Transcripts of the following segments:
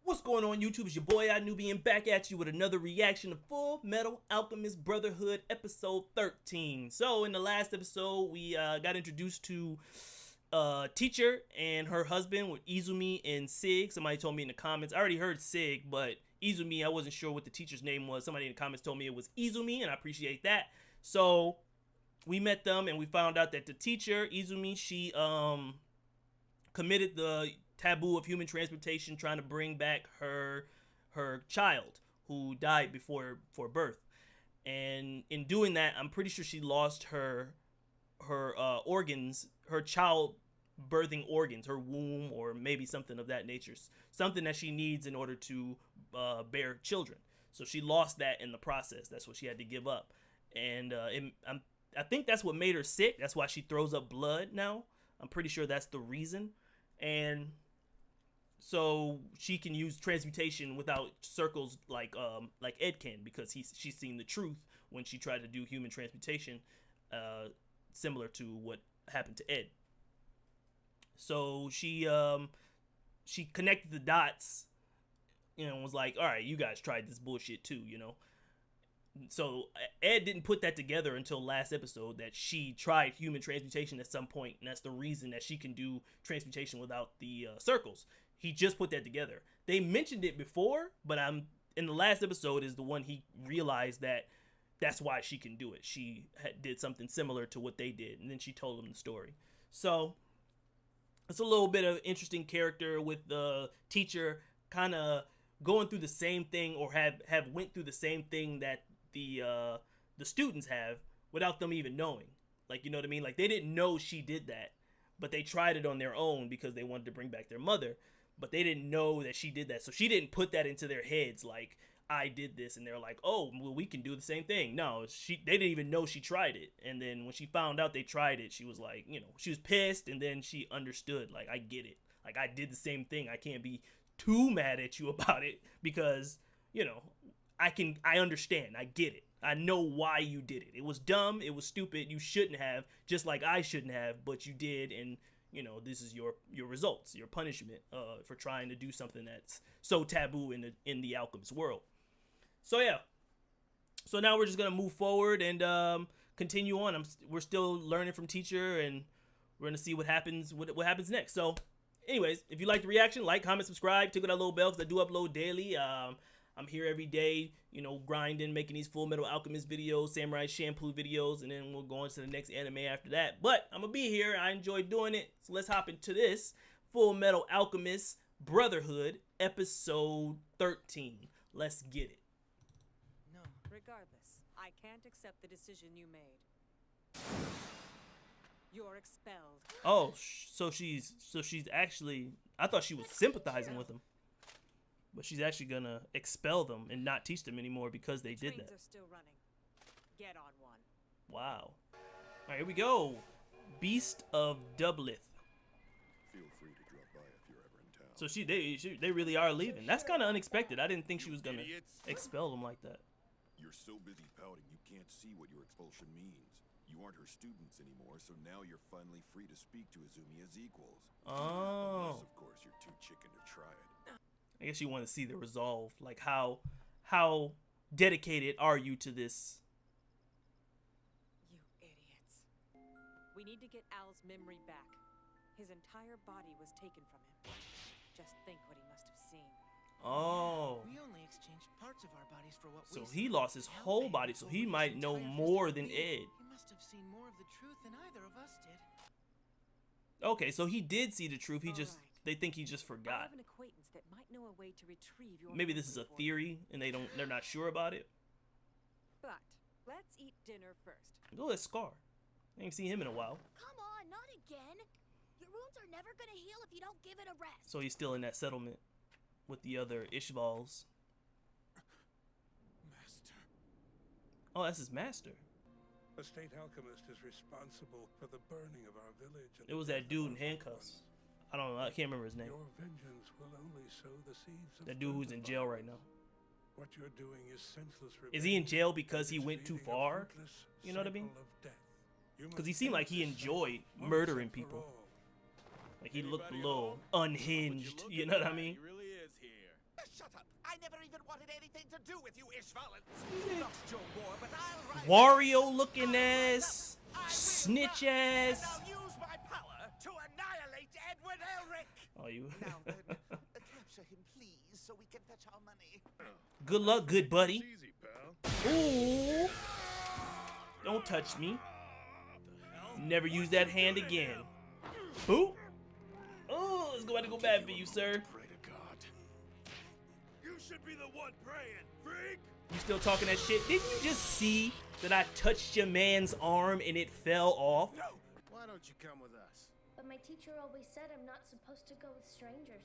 What's going on YouTube? It's your boy OddNoobian back at you with another reaction to FullMetal Alchemist Brotherhood episode 13. So in the last episode we got introduced to Teacher and her husband with Izumi and Sig. Somebody told me in the comments. I already heard Sig, but Izumi, I wasn't sure what the teacher's name was. Somebody in the comments told me it was Izumi, and I appreciate that. So we met them and we found out that the teacher, Izumi, she committed the taboo of human transportation, trying to bring back her child who died before birth. And in doing that, I'm pretty sure she lost her organs, her child birthing organs, her womb, or maybe something of that nature, something that she needs in order to bear children. So she lost that in the process. That's what she had to give up. And I think that's what made her sick. That's why she throws up blood now. I'm pretty sure that's the reason. And so she can use transmutation without circles like Ed can, because she's seen the truth when she tried to do human transmutation, similar to what happened to Ed. So she connected the dots, and was like, all right, you guys tried this bullshit too, you know. So Ed didn't put that together until last episode, that she tried human transmutation at some point, and that's the reason that she can do transmutation without the circles. He just put that together. They mentioned it before, but in the last episode is the one he realized that that's why she can do it. She did something similar to what they did, and then she told him the story. So it's a little bit of interesting character with the teacher kind of going through the same thing, or have went through the same thing that the students have without them even knowing. Like, you know what I mean? Like, they didn't know she did that, but they tried it on their own because they wanted to bring back their mother, but they didn't know that she did that. So she didn't put that into their heads, like, I did this, and they're like, oh, well, we can do the same thing. No, they didn't even know she tried it. And then when she found out they tried it, she was like, you know, she was pissed, and then she understood, like, I get it. Like, I did the same thing. I can't be too mad at you about it, because, you know, I understand. I get it. I know why you did it. It was dumb. It was stupid. You shouldn't have, just like I shouldn't have, but you did, and, you know, this is your results, your punishment for trying to do something that's so taboo in the Alchemist world. So yeah. So now we're just gonna move forward and continue on. We're still learning from teacher, and we're gonna see what happens. What happens next. So, anyways, if you like the reaction, like, comment, subscribe, tickle that little bell, because I do upload daily. I'm here every day, you know, grinding, making these FullMetal Alchemist videos, Samurai Shampoo videos, and then we'll go on to the next anime after that. But I'm gonna be here. I enjoy doing it. So let's hop into this FullMetal Alchemist Brotherhood episode 13. Let's get it. No. Regardless, I can't accept the decision you made. You're expelled. Oh, so she's actually, I thought she was sympathizing with him, but she's actually gonna expel them and not teach them anymore because they did that. Trains are still running. Get on one. Wow. All right, here we go. Beast of Doubleth. Feel free to drop by if you're ever in town. So they really are leaving. That's kind of unexpected. I didn't think she was gonna expel them like that. You're so busy pouting, you can't see what your expulsion means. You aren't her students anymore, so now you're finally free to speak to Izumi as equals. Oh. Unless, of course, you're too chicken to try it. I guess you want to see the resolve, like how dedicated are you to this? You idiots. We need to get Al's memory back. His entire body was taken from him. Just think what he must have seen. Oh. We only exchanged parts of our bodies for what So we he lost his whole body, so he might know more than Ed. He must have seen more of the truth than either of us did. Okay, so he did see the truth. He just, Alright. they think he just I forgot. have an acquaintance that might know a way to retrieve your Maybe this is a memory for you. theory and they're not sure about it. But let's eat dinner first. Look at Scar. I ain't seen him in a while. Come on, not again. Your wounds are never gonna heal if you don't give it a rest. So he's still in that settlement with the other Ishvals. Master. Oh, that's his master. The state alchemist is responsible for the burning of our village. And It was the that death dude of in our handcuffs. loved I don't know. I can't remember his ones. name. Your vengeance will only sow the seeds of That dude who's in jail right now. What you're doing is senseless. Is he in revenge, jail because he and it's went too leading a far? fruitless You know what I mean? cycle of death. You Because he must seemed like he end this enjoyed cycle murdering once and for people. all. Like he looked a Anybody little home? unhinged. You know what I mean? He really is here. never even wanted anything to do with you, Ishval. Lost your war, but I'll rise Wario looking ass, I will snitch rise, ass. and I'll use my power to annihilate Edward Elric. Oh, you. Now then, capture him, please, so we can fetch our money. Good luck, good buddy. Easy, pal. Ooh. Don't touch me. Never use that hand again. Who? Oh, it's going to go bad for you, sir. Pray to God. You should be the one praying, freak. You still talking that shit? Didn't you just see that I touched your man's arm and it fell off? Why don't you come with us? But my teacher always said I'm not supposed to go with strangers.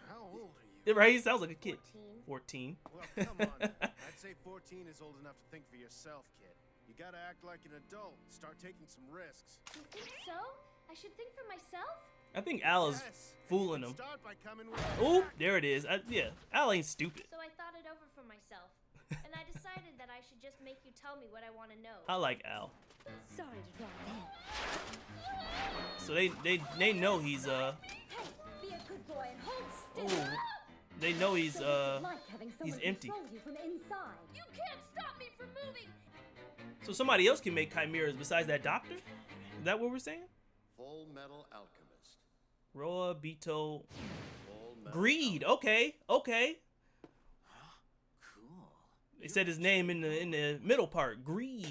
How old are you? Right? He sounds like a kid. 14. Well, come on. Then. I'd say 14 is old enough to think for yourself, kid. You gotta act like an adult. Start taking some risks. You think so? I should think for myself? I think Al is Yes. fooling You him. can start by coming with Oh, there it is. Yeah, Al ain't stupid. So I thought it over for myself. And I decided that I should just make you tell me what I want to know. I like Al. Sorry to drop in. So they know he's Hey, be a good boy and hold still. oh, they know he's he's empty. You from inside. You can't stop me from moving. So somebody else can make chimeras besides that doctor? Is that what we're saying? FullMetal Alchemist. Roa, Beto, FullMetal Greed. Okay, okay. Cool. They said his name in the middle part. Greed.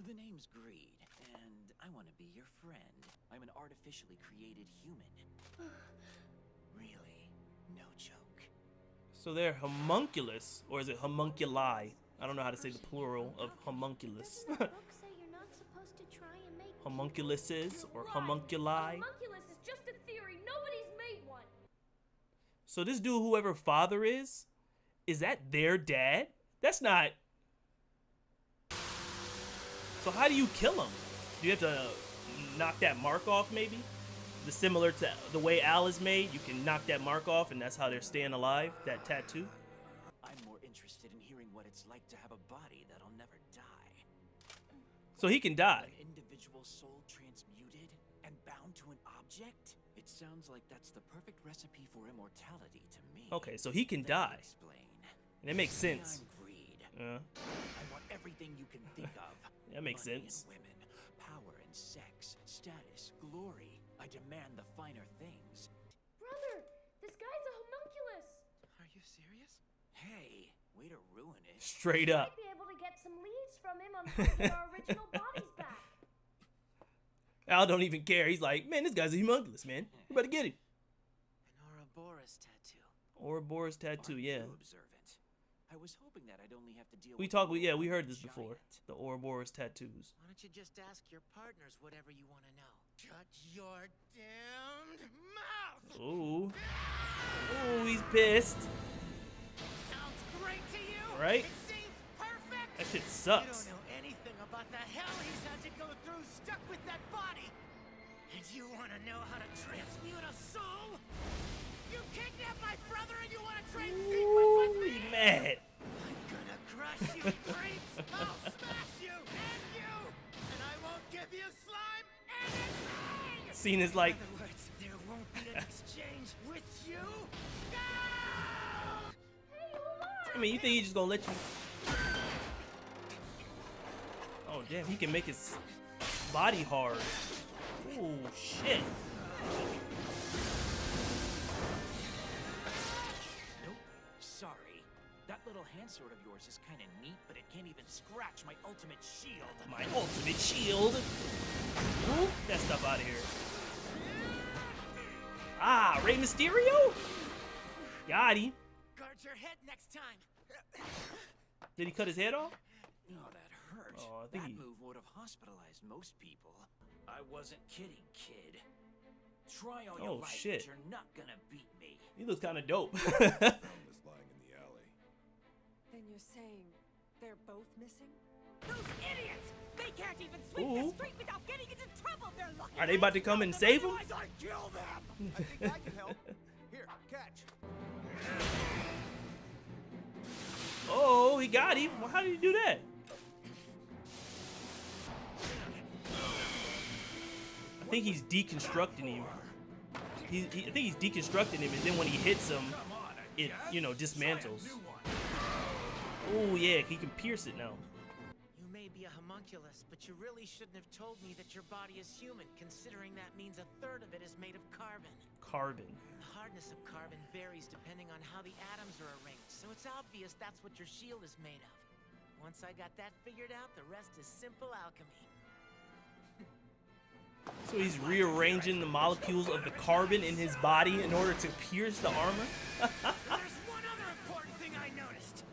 The name's Greed, and I want to be your friend. I'm an artificially created human. Really, no joke. So they're homunculus, or is it homunculi? I don't know how to say the plural of homunculus. Doesn't that book say you're not supposed to try and make Homunculuses or Why? homunculi. A homunculus is just a theory. Nobody's made one. So this dude, whoever father is that their dad? That's not. So how do you kill him? Do you have to knock that mark off, maybe? Similar to the way Al is made, you can knock that mark off, and that's how they're staying alive. That tattoo. I'm more interested in hearing what it's like to have a body that'll never die. So he can die. An individual soul transmuted and bound to an object? It sounds like that's the perfect recipe for immortality to me. Okay, so he can Then you die. explain. And it makes See, sense. I'm Greed. Yeah, I want everything you can think of. that makes Money sense. And women, power and sex, status, glory. I demand the finer things. Brother, this guy's a homunculus. Are you serious? Hey, way to ruin it. Straight We up. might be able to get some leads from him on how to get our original bodies back. Al don't even care. He's like, man, this guy's a homunculus, man. We better get him. An Ouroboros tattoo. Ouroboros tattoo, Aren't yeah. you observant? I was hoping that I'd only have to deal We with talked. a Yeah, we robot heard this before. giant. The Ouroboros tattoos. Why don't you just ask your partners whatever you want to know? Shut your damned mouth! Ooh. Ooh, he's pissed. Sounds great to you? Right? It seems perfect! That shit You sucks. don't know anything about the hell he's had to go through stuck with that body! And you want to know how to transmute a soul? You kidnapped my brother and you want to trade secrets with Ooh, me? he mad. I'm gonna crush you, creeps! I'll smash you and you! And I won't give you slime anything! Scene is like, In other words, there won't be an exchange with you? No! Hey, hold on. I mean, you think he's just gonna let you? Oh damn, he can make his body hard. Ooh, shit. Nope. Sorry. That little hand sword of yours is kind of neat, but it can't even scratch my ultimate shield. My ultimate shield. Ooh, that stuff out of here. Ah, Rey Mysterio? Got him. Guard your head next time! Did he cut his head off? Oh, that hurt. Oh, I think that he- move would have hospitalized most people. I wasn't kidding, kid. Try all your Oh, life, shit. but you're not gonna beat me. He looks kind of dope. Found this lying in the alley. Then you're saying they're both missing? Those idiots! They can't even sweep Ooh. the street without getting into trouble. They're lucky. Are they about to come and save him? Otherwise, I kill them! I think I can help. Here, catch. Oh, he got him. Well, how did he do that? I think he's deconstructing him. I think he's deconstructing him, and then when he hits him, Come on, it, you know, dismantles. New one. Oh yeah, he can pierce it now. You may be a homunculus, but you really shouldn't have told me that your body is human, considering that means a third of it is made of carbon. Carbon. The hardness of carbon varies depending on how the atoms are arranged, so it's obvious that's what your shield is made of. Once I got that figured out, the rest is simple alchemy. So he's rearranging the molecules of the carbon in his body in order to pierce the armor? There's one other important thing I noticed.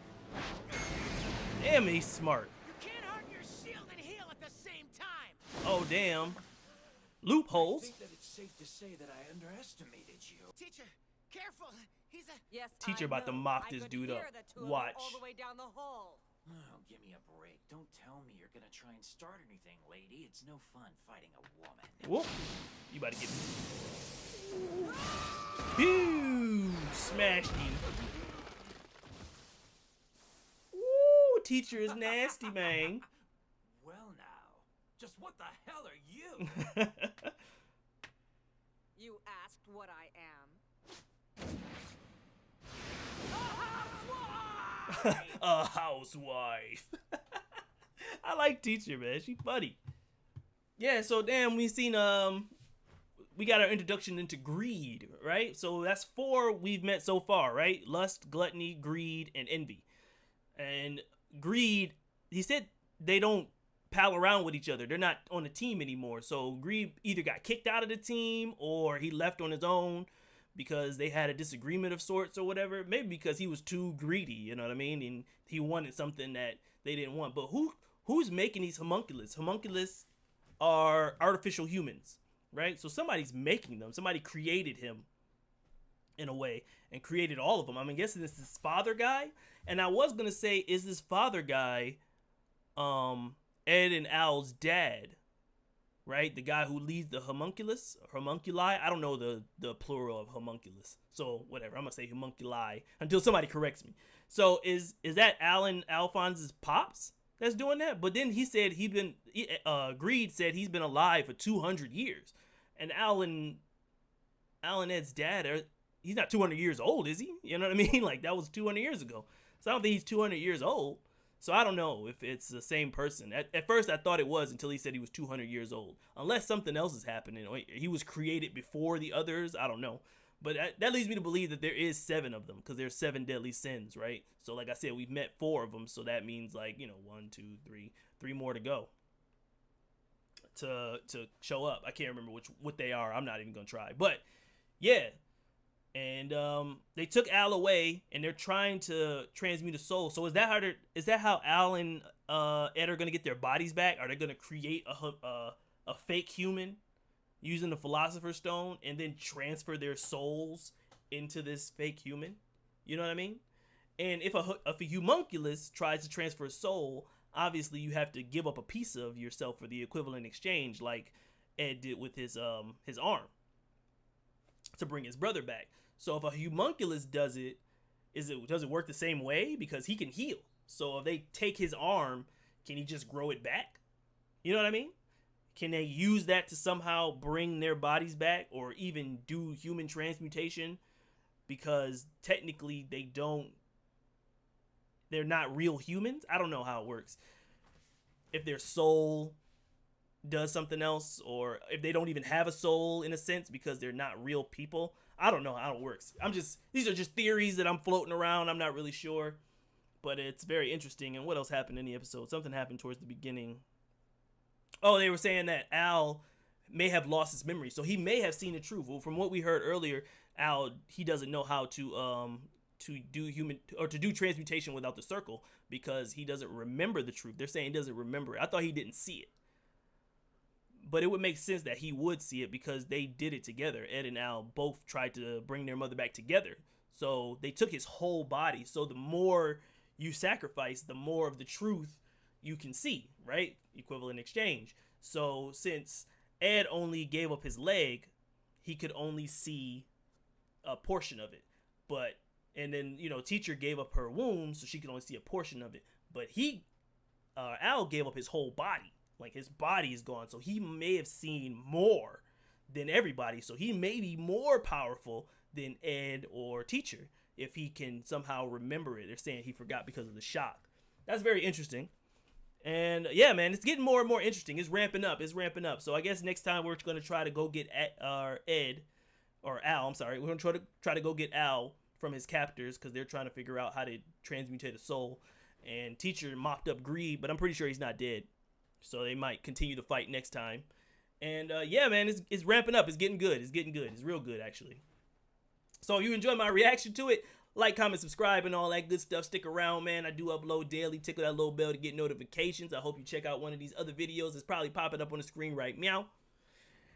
Damn, he's smart. You can't harden your shield and heal at the same time. Oh, damn. I Loopholes. think that it's safe to say that I underestimated you. Teacher, careful. He's a... Yes, Teacher I about to know. mop I this could dude hear up. the two of them Watch. all the way down the hall. Oh, give me a break. Don't tell me you're gonna try and start anything, lady. It's no fun fighting a woman. Whoop. You about to get... Pew! Smashed him. Woo! Teacher is nasty, man. Well now, just what the hell are you? You asked what I am. A housewife. I like Teacher, man. She funny. Yeah, so damn, we seen we got our introduction into greed, right? So that's 4 we've met so far, right? Lust, gluttony, greed, and envy. And greed, he said they don't pal around with each other. They're not on the team anymore. So greed either got kicked out of the team or he left on his own because they had a disagreement of sorts or whatever. Maybe because he was too greedy, you know what I mean? And he wanted something that they didn't want. But who's making these homunculus? Homunculus are artificial humans, right? So somebody's making them. Somebody created him in a way and created all of them. I'm guessing this is father guy. And I was going to say, is this father guy Ed and Al's dad? Right? The guy who leads the homunculi. I don't know the plural of homunculus. So whatever. I'm going to say homunculi until somebody corrects me. So is that Alan Alphonse's pops that's doing that? But then he said Greed said he's been alive for 200 years. And Alan Ed's dad, he's not 200 years old, is he? You know what I mean? Like that was 200 years ago. So I don't think he's 200 years old. So I don't know if it's the same person. At first I thought it was until he said he was 200 years old. Unless something else is happening. Or he was created before the others. I don't know. But that leads me to believe that there is 7 of them. Because there's 7 deadly sins, right? So like I said, we've met 4 of them. So that means like, 1, 2, 3 more to go. To show up. I can't remember what they are. I'm not even going to try. But yeah. And they took Al away, and they're trying to transmute a soul. So is that how Al and Ed are gonna get their bodies back? Are they gonna create a fake human using the Philosopher's Stone and then transfer their souls into this fake human? You know what I mean? And if a homunculus tries to transfer a soul, obviously you have to give up a piece of yourself for the equivalent exchange, like Ed did with his arm to bring his brother back. So if a homunculus does it, does it work the same way? Because he can heal. So if they take his arm, can he just grow it back? You know what I mean? Can they use that to somehow bring their bodies back or even do human transmutation? Because technically they're not real humans. I don't know how it works. If their soul does something else, or if they don't even have a soul in a sense because they're not real people. I don't know how it works. These are just theories that I'm floating around. I'm not really sure, but it's very interesting. And what else happened in the episode? Something happened towards the beginning. Oh, they were saying that Al may have lost his memory, so he may have seen the truth. Well, from what we heard earlier, Al, he doesn't know how to do transmutation without the circle because he doesn't remember the truth. They're saying he doesn't remember it. I thought he didn't see it. But it would make sense that he would see it because they did it together. Ed and Al both tried to bring their mother back together. So they took his whole body. So the more you sacrifice, the more of the truth you can see, right? Equivalent exchange. So since Ed only gave up his leg, he could only see a portion of it. And then, teacher gave up her womb, so she could only see a portion of it. But Al gave up his whole body. Like his body is gone, so he may have seen more than everybody. So he may be more powerful than Ed or teacher. if he can somehow remember it. They're saying he forgot because of the shock. That's very interesting. And yeah, man, it's getting more and more interesting. It's ramping up. It's ramping up. So I guess next time we're going to try to go get Al. I'm sorry. We're going to try to go get Al from his captors because they're trying to figure out how to transmutate a soul. And Teacher mocked up Greed, but I'm pretty sure he's not dead. So they might continue the fight next time. And yeah, man, it's ramping up. It's getting good. It's getting good. It's real good, actually. So if you enjoy my reaction to it, like, comment, subscribe, and all that good stuff. Stick around, man. I do upload daily. Tickle that little bell to get notifications. I hope you check out one of these other videos. It's probably popping up on the screen right now.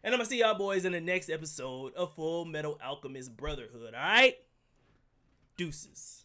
And I'm going to see y'all boys in the next episode of Full Metal Alchemist Brotherhood, all right? Deuces.